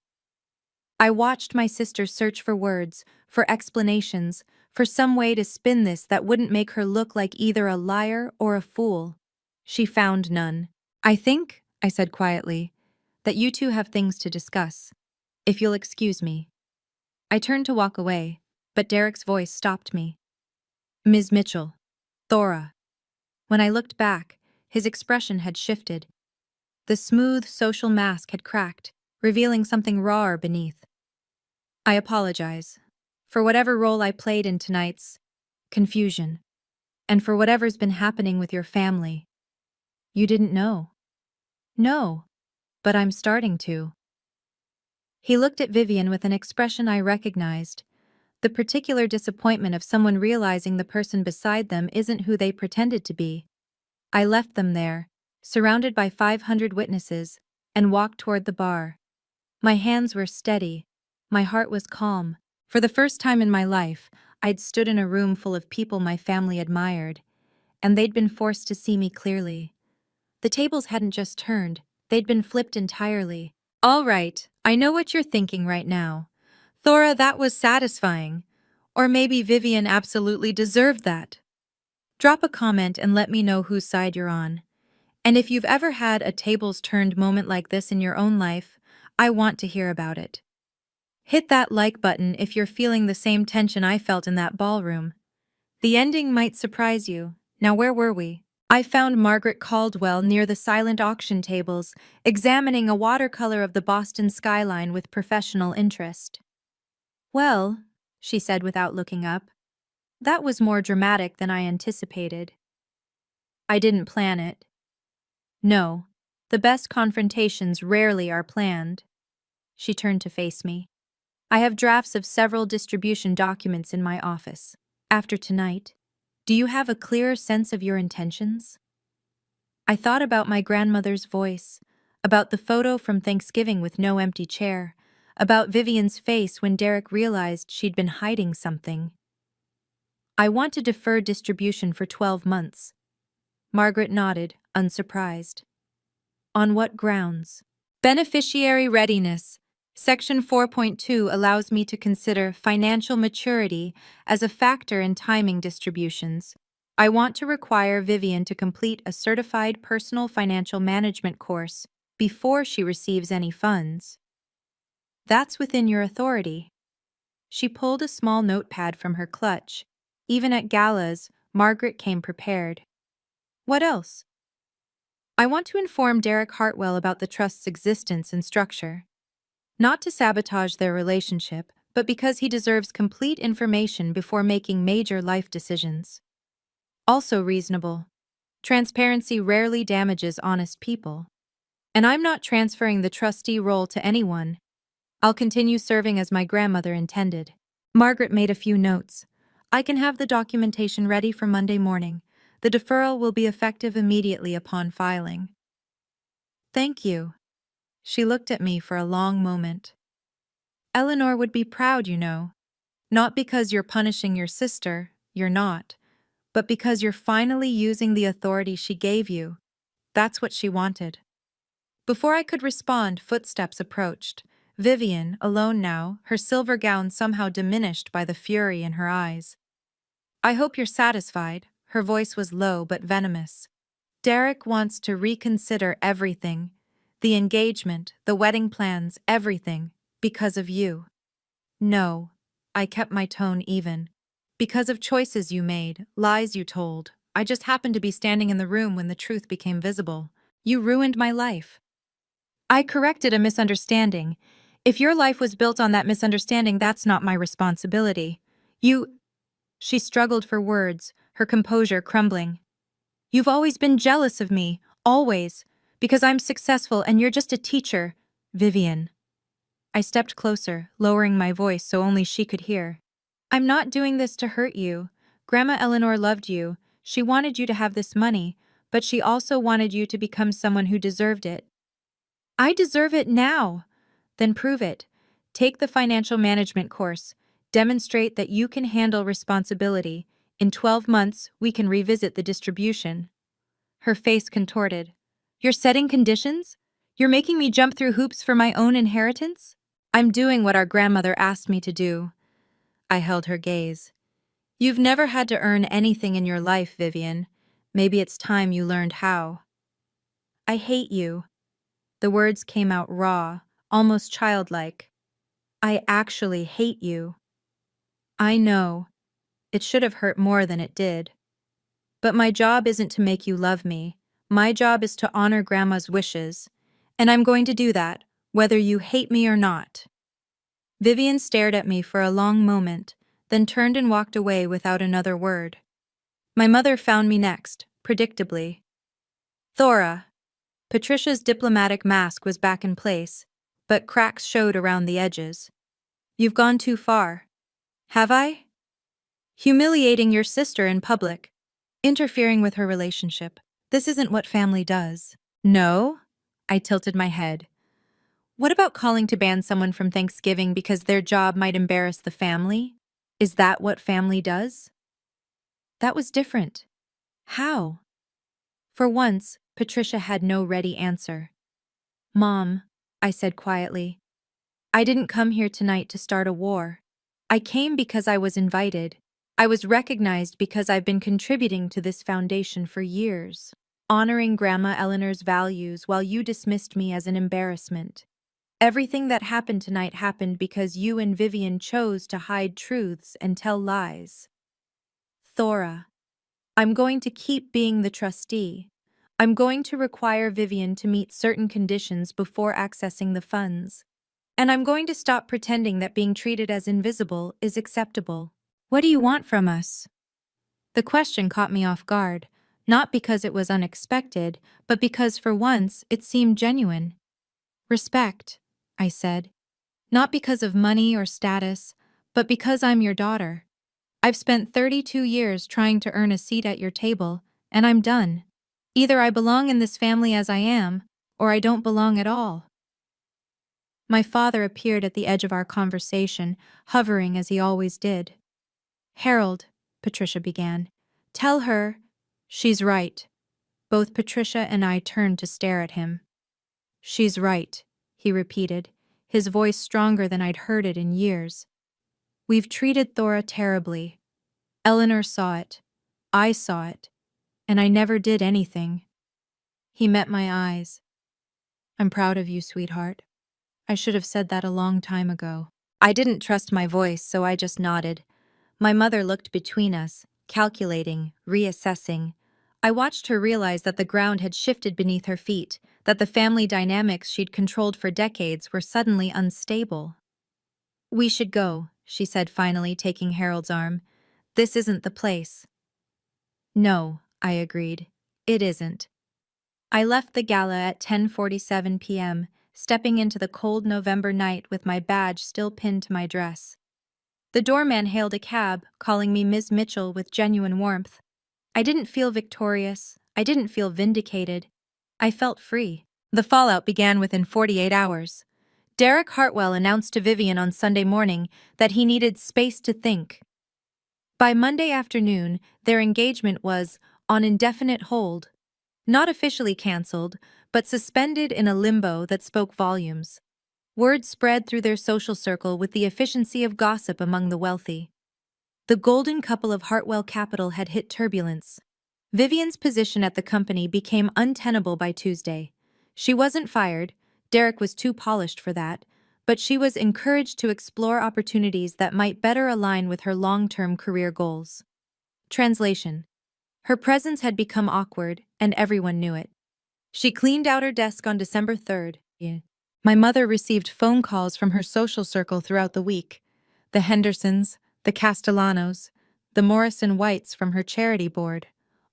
S1: I watched my sister search for words, for explanations, for some way to spin this that wouldn't make her look like either a liar or a fool. She found none. I think, I said quietly, that you two have things to discuss. If you'll excuse me. I turned to walk away, but Derek's voice stopped me. Ms. Mitchell. Thora. When I looked back, his expression had shifted. The smooth social mask had cracked, revealing something rawer beneath. I apologize for whatever role I played in tonight's confusion, and for whatever's been happening with your family. You didn't know. No, but I'm starting to. He looked at Vivian with an expression I recognized, the particular disappointment of someone realizing the person beside them isn't who they pretended to be. I left them there, surrounded by 500 witnesses, and walked toward the bar. My hands were steady. My heart was calm. For the first time in my life, I'd stood in a room full of people my family admired, and they'd been forced to see me clearly. The tables hadn't just turned, they'd been flipped entirely. All right, I know what you're thinking right now. Thora, that was satisfying. Or maybe Vivian absolutely deserved that. Drop a comment and let me know whose side you're on. And if you've ever had a tables-turned moment like this in your own life, I want to hear about it. Hit that like button if you're feeling the same tension I felt in that ballroom. The ending might surprise you. Now where were we? I found Margaret Caldwell near the silent auction tables, examining a watercolor of the Boston skyline with professional interest. Well, she said without looking up, that was more dramatic than I anticipated. I didn't plan it. No, the best confrontations rarely are planned. She turned to face me. I have drafts of several distribution documents in my office. After tonight, do you have a clearer sense of your intentions? I thought about my grandmother's voice, about the photo from Thanksgiving with no empty chair, about Vivian's face when Derek realized she'd been hiding something. I want to defer distribution for 12 months. Margaret nodded, unsurprised. On what grounds? Beneficiary readiness. Section 4.2 allows me to consider financial maturity as a factor in timing distributions. I want to require Vivian to complete a certified personal financial management course before she receives any funds. That's within your authority. She pulled a small notepad from her clutch. Even at galas, Margaret came prepared. What else? I want to inform Derek Hartwell about the trust's existence and structure. Not to sabotage their relationship, but because he deserves complete information before making major life decisions. Also reasonable. Transparency rarely damages honest people. And I'm not transferring the trustee role to anyone. I'll continue serving as my grandmother intended. Margaret made a few notes. I can have the documentation ready for Monday morning. The deferral will be effective immediately upon filing. Thank you. She looked at me for a long moment. Eleanor would be proud, you know. Not because you're punishing your sister, you're not, but because you're finally using the authority she gave you. That's what she wanted. Before I could respond, footsteps approached. Vivian, alone now, her silver gown somehow diminished by the fury in her eyes. I hope you're satisfied. Her voice was low but venomous. Derek wants to reconsider everything. The engagement, the wedding plans, everything, because of you. No, I kept my tone even. Because of choices you made, lies you told. I just happened to be standing in the room when the truth became visible. You ruined my life. I corrected a misunderstanding. If your life was built on that misunderstanding, that's not my responsibility. She struggled for words, her composure crumbling. You've always been jealous of me, always, because I'm successful and you're just a teacher, Vivian. I stepped closer, lowering my voice so only she could hear. I'm not doing this to hurt you. Grandma Eleanor loved you. She wanted you to have this money, but she also wanted you to become someone who deserved it. I deserve it now. Then prove it. Take the financial management course. Demonstrate that you can handle responsibility. In 12 months, we can revisit the distribution. Her face contorted. You're setting conditions? You're making me jump through hoops for my own inheritance? I'm doing what our grandmother asked me to do. I held her gaze. You've never had to earn anything in your life, Vivian. Maybe it's time you learned how. I hate you. The words came out raw, almost childlike. I actually hate you. I know. It should have hurt more than it did. But my job isn't to make you love me. My job is to honor Grandma's wishes. And I'm going to do that, whether you hate me or not. Vivian stared at me for a long moment, then turned and walked away without another word. My mother found me next, predictably. Thora. Patricia's diplomatic mask was back in place, but cracks showed around the edges. You've gone too far. Have I? Humiliating your sister in public. Interfering with her relationship. This isn't what family does. No? I tilted my head. What about calling to ban someone from Thanksgiving because their job might embarrass the family? Is that what family does? That was different. How? For once, Patricia had no ready answer. Mom, I said quietly, I didn't come here tonight to start a war. I came because I was invited. I was recognized because I've been contributing to this foundation for years, honoring Grandma Eleanor's values while you dismissed me as an embarrassment. Everything that happened tonight happened because you and Vivian chose to hide truths and tell lies. Thora, I'm going to keep being the trustee. I'm going to require Vivian to meet certain conditions before accessing the funds. And I'm going to stop pretending that being treated as invisible is acceptable. What do you want from us? The question caught me off guard, not because it was unexpected, but because for once it seemed genuine. Respect, I said. Not because of money or status, but because I'm your daughter. I've spent 32 years trying to earn a seat at your table, and I'm done. Either I belong in this family as I am, or I don't belong at all. My father appeared at the edge of our conversation, hovering as he always did. Harold, Patricia began, tell her. She's right. Both Patricia and I turned to stare at him. She's right, he repeated, his voice stronger than I'd heard it in years. We've treated Thora terribly. Eleanor saw it. I saw it. And I never did anything. He met my eyes. I'm proud of you, sweetheart. I should have said that a long time ago. I didn't trust my voice, so I just nodded. My mother looked between us, calculating, reassessing. I watched her realize that the ground had shifted beneath her feet, that the family dynamics she'd controlled for decades were suddenly unstable. We should go, she said finally, taking Harold's arm. This isn't the place. No, I agreed. It isn't. I left the gala at 10:47 p.m., stepping into the cold November night with my badge still pinned to my dress. The doorman hailed a cab, calling me Ms. Mitchell with genuine warmth. I didn't feel victorious. I didn't feel vindicated. I felt free. The fallout began within 48 hours. Derek Hartwell announced to Vivian on Sunday morning that he needed space to think. By Monday afternoon, their engagement was on indefinite hold. Not officially canceled, but suspended in a limbo that spoke volumes. Word spread through their social circle with the efficiency of gossip among the wealthy. The golden couple of Hartwell Capital had hit turbulence. Vivian's position at the company became untenable by Tuesday. She wasn't fired, Derek was too polished for that, but she was encouraged to explore opportunities that might better align with her long-term career goals. Translation. Her presence had become awkward, and everyone knew it. She cleaned out her desk on December 3rd. My mother received phone calls from her social circle throughout the week. The Hendersons, the Castellanos, the Morrison Whites from her charity board,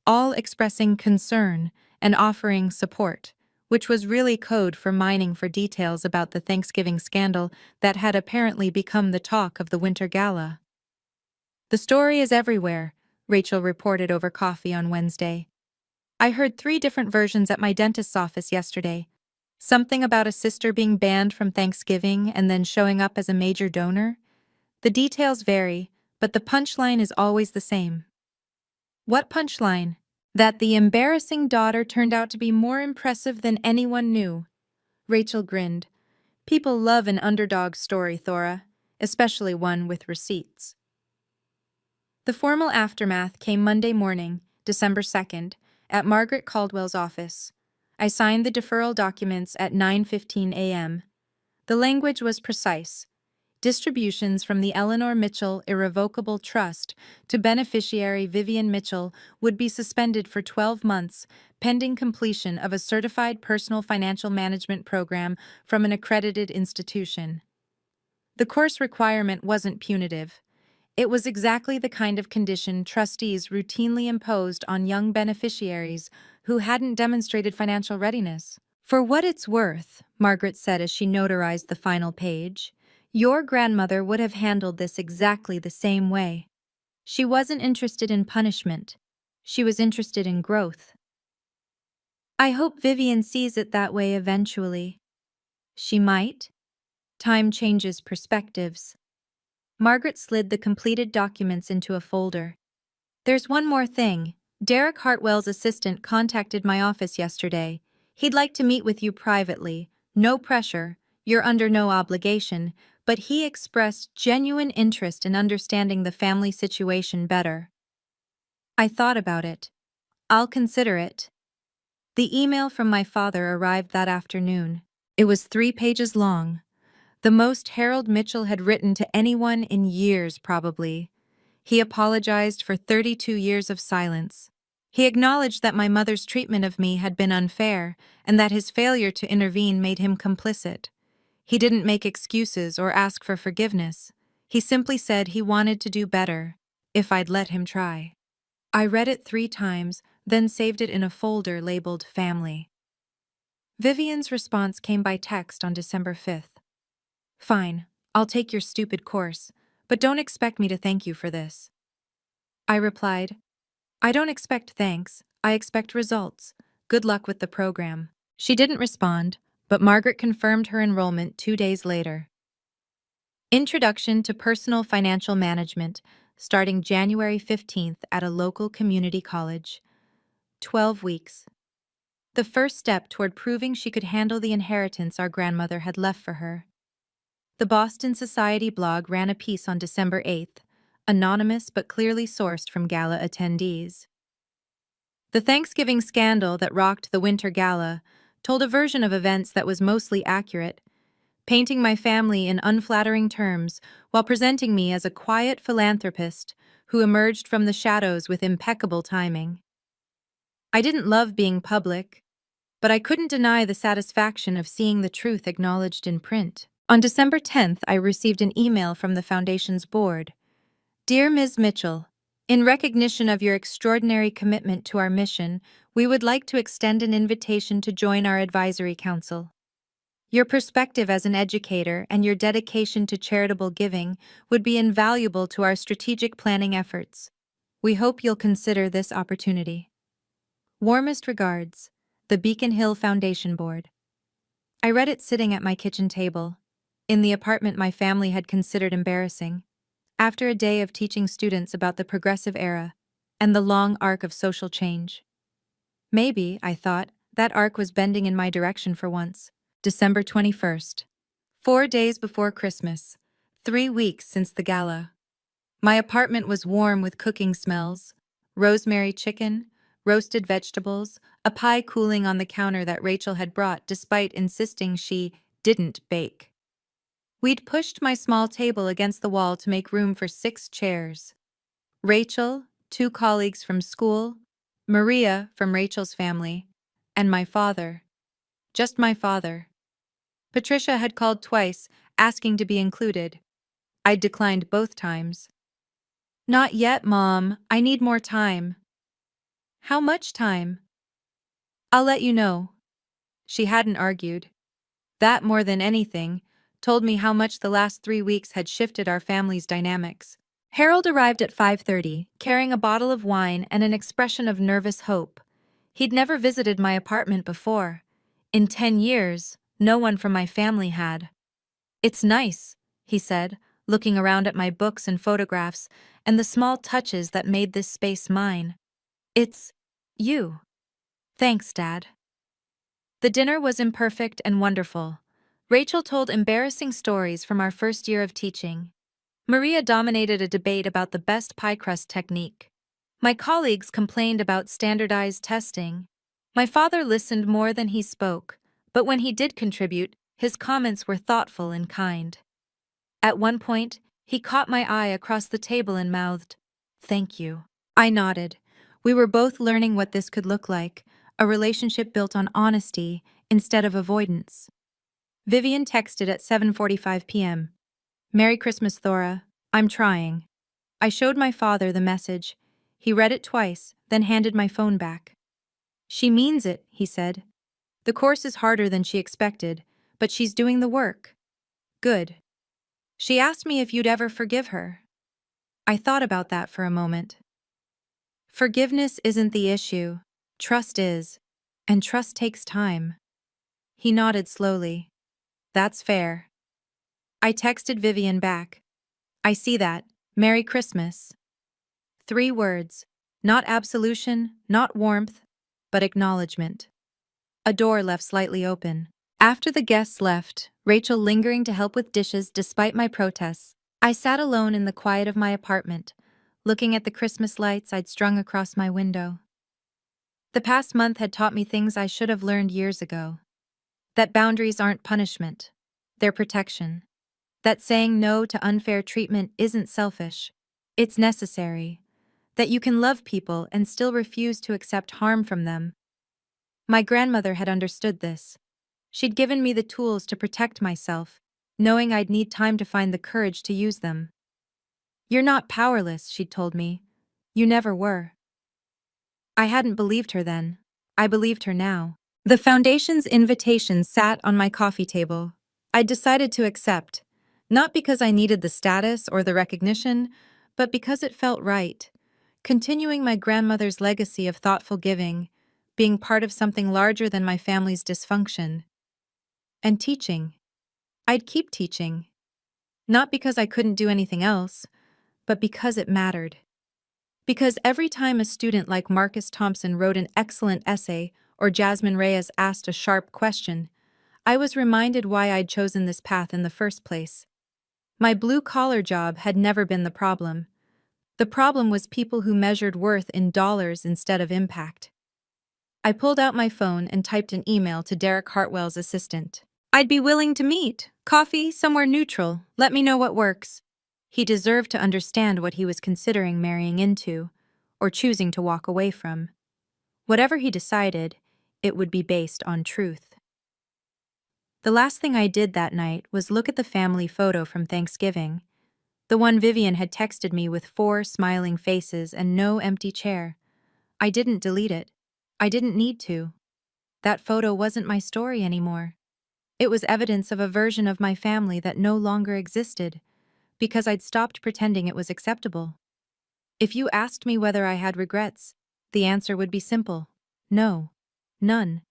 S1: all expressing concern and offering support, which was really code for mining for details about the Thanksgiving scandal that had apparently become the talk of the Winter Gala. The story is everywhere, Rachel reported over coffee on Wednesday. I heard 3 different versions at my dentist's office yesterday. Something about a sister being banned from Thanksgiving and then showing up as a major donor. The details vary, but the punchline is always the same. What punchline? That the embarrassing daughter turned out to be more impressive than anyone knew. Rachel grinned. People love an underdog story, Thora, especially one with receipts. The formal aftermath came Monday morning, December 2nd, at Margaret Caldwell's office. I signed the deferral documents at 9:15 a.m. The language was precise. Distributions from the Eleanor Mitchell Irrevocable Trust to beneficiary Vivian Mitchell would be suspended for 12 months, pending completion of a certified personal financial management program from an accredited institution. The course requirement wasn't punitive. It was exactly the kind of condition trustees routinely imposed on young beneficiaries who hadn't demonstrated financial readiness. For what it's worth, Margaret said as she notarized the final page, your grandmother would have handled this exactly the same way. She wasn't interested in punishment. She was interested in growth. I hope Vivian sees it that way eventually. She might. Time changes perspectives. Margaret slid the completed documents into a folder. There's one more thing. Derek Hartwell's assistant contacted my office yesterday. He'd like to meet with you privately. No pressure. You're under no obligation, but he expressed genuine interest in understanding the family situation better. I thought about it. I'll consider it. The email from my father arrived that afternoon. It was 3 pages long. The most Harold Mitchell had written to anyone in years, probably. He apologized for 32 years of silence. He acknowledged that my mother's treatment of me had been unfair and that his failure to intervene made him complicit. He didn't make excuses or ask for forgiveness. He simply said he wanted to do better, if I'd let him try. I read it 3 times, then saved it in a folder labeled Family. Vivian's response came by text on December 5th. Fine, I'll take your stupid course, but don't expect me to thank you for this. I replied, I don't expect thanks, I expect results. Good luck with the program. She didn't respond, but Margaret confirmed her enrollment 2 days later. Introduction to Personal Financial Management, starting January 15th at a local community college. 12 weeks. The first step toward proving she could handle the inheritance our grandmother had left for her. The Boston Society blog ran a piece on December 8th, anonymous but clearly sourced from gala attendees. The Thanksgiving scandal that rocked the Winter Gala told a version of events that was mostly accurate, painting my family in unflattering terms while presenting me as a quiet philanthropist who emerged from the shadows with impeccable timing. I didn't love being public, but I couldn't deny the satisfaction of seeing the truth acknowledged in print. On December 10th, I received an email from the Foundation's board. Dear Ms. Mitchell, in recognition of your extraordinary commitment to our mission, we would like to extend an invitation to join our advisory council. Your perspective as an educator and your dedication to charitable giving would be invaluable to our strategic planning efforts. We hope you'll consider this opportunity. Warmest regards, the Beacon Hill Foundation Board. I read it sitting at my kitchen table, in the apartment my family had considered embarrassing, after a day of teaching students about the progressive era and the long arc of social change. Maybe, I thought, that arc was bending in my direction for once. December 21st. 4 days before Christmas. 3 weeks since the gala. My apartment was warm with cooking smells, rosemary chicken, roasted vegetables, a pie cooling on the counter that Rachel had brought despite insisting she didn't bake. We'd pushed my small table against the wall to make room for 6 chairs. Rachel, 2 colleagues from school, Maria from Rachel's family, and my father. Just my father. Patricia had called twice, asking to be included. I'd declined both times. Not yet, Mom. I need more time. How much time? I'll let you know. She hadn't argued. That, more than anything, told me how much the last 3 weeks had shifted our family's dynamics. Harold arrived at 5:30, carrying a bottle of wine and an expression of nervous hope. He'd never visited my apartment before. In 10 years, no one from my family had. It's nice, he said, looking around at my books and photographs and the small touches that made this space mine. It's you. Thanks, Dad. The dinner was imperfect and wonderful. Rachel told embarrassing stories from our first year of teaching. Maria dominated a debate about the best pie crust technique. My colleagues complained about standardized testing. My father listened more than he spoke, but when he did contribute, his comments were thoughtful and kind. At one point, he caught my eye across the table and mouthed, "Thank you." I nodded. We were both learning what this could look like, a relationship built on honesty instead of avoidance. Vivian texted at 7:45 p.m. "Merry Christmas, Thora. I'm trying." I showed my father the message. He read it twice, then handed my phone back. "She means it," he said. "The course is harder than she expected, but she's doing the work." "Good." "She asked me if you'd ever forgive her." I thought about that for a moment. Forgiveness isn't the issue. Trust is. And trust takes time. He nodded slowly. "That's fair." I texted Vivian back. "I see that. Merry Christmas." 3 words. Not absolution, not warmth, but acknowledgement. A door left slightly open. After the guests left, Rachel lingering to help with dishes despite my protests, I sat alone in the quiet of my apartment, looking at the Christmas lights I'd strung across my window. The past month had taught me things I should have learned years ago. That boundaries aren't punishment, they're protection. That saying no to unfair treatment isn't selfish, it's necessary. That you can love people and still refuse to accept harm from them. My grandmother had understood this. She'd given me the tools to protect myself, knowing I'd need time to find the courage to use them. "You're not powerless," she'd told me. "You never were." I hadn't believed her then. I believed her now. The foundation's invitation sat on my coffee table. I'd decided to accept, not because I needed the status or the recognition, but because it felt right. Continuing my grandmother's legacy of thoughtful giving, being part of something larger than my family's dysfunction. And teaching. I'd keep teaching. Not because I couldn't do anything else, but because it mattered. Because every time a student like Marcus Thompson wrote an excellent essay or Jasmine Reyes asked a sharp question, I was reminded why I'd chosen this path in the first place. My blue-collar job had never been the problem. The problem was people who measured worth in dollars instead of impact. I pulled out my phone and typed an email to Derek Hartwell's assistant. "I'd be willing to meet. Coffee, somewhere neutral. Let me know what works." He deserved to understand what he was considering marrying into, or choosing to walk away from. Whatever he decided, it would be based on truth. The last thing I did that night was look at the family photo from Thanksgiving. The one Vivian had texted me with 4 smiling faces and no empty chair. I didn't delete it. I didn't need to. That photo wasn't my story anymore. It was evidence of a version of my family that no longer existed, because I'd stopped pretending it was acceptable. If you asked me whether I had regrets, the answer would be simple. No. None.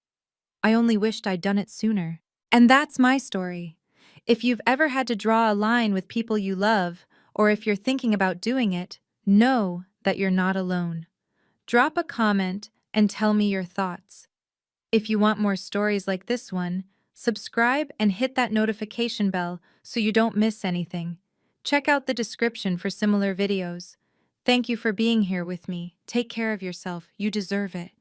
S1: I only wished I'd done it sooner. And that's my story. If you've ever had to draw a line with people you love, or if you're thinking about doing it, know that you're not alone. Drop a comment and tell me your thoughts. If you want more stories like this one, subscribe and hit that notification bell so you don't miss anything. Check out the description for similar videos. Thank you for being here with me. Take care of yourself. You deserve it.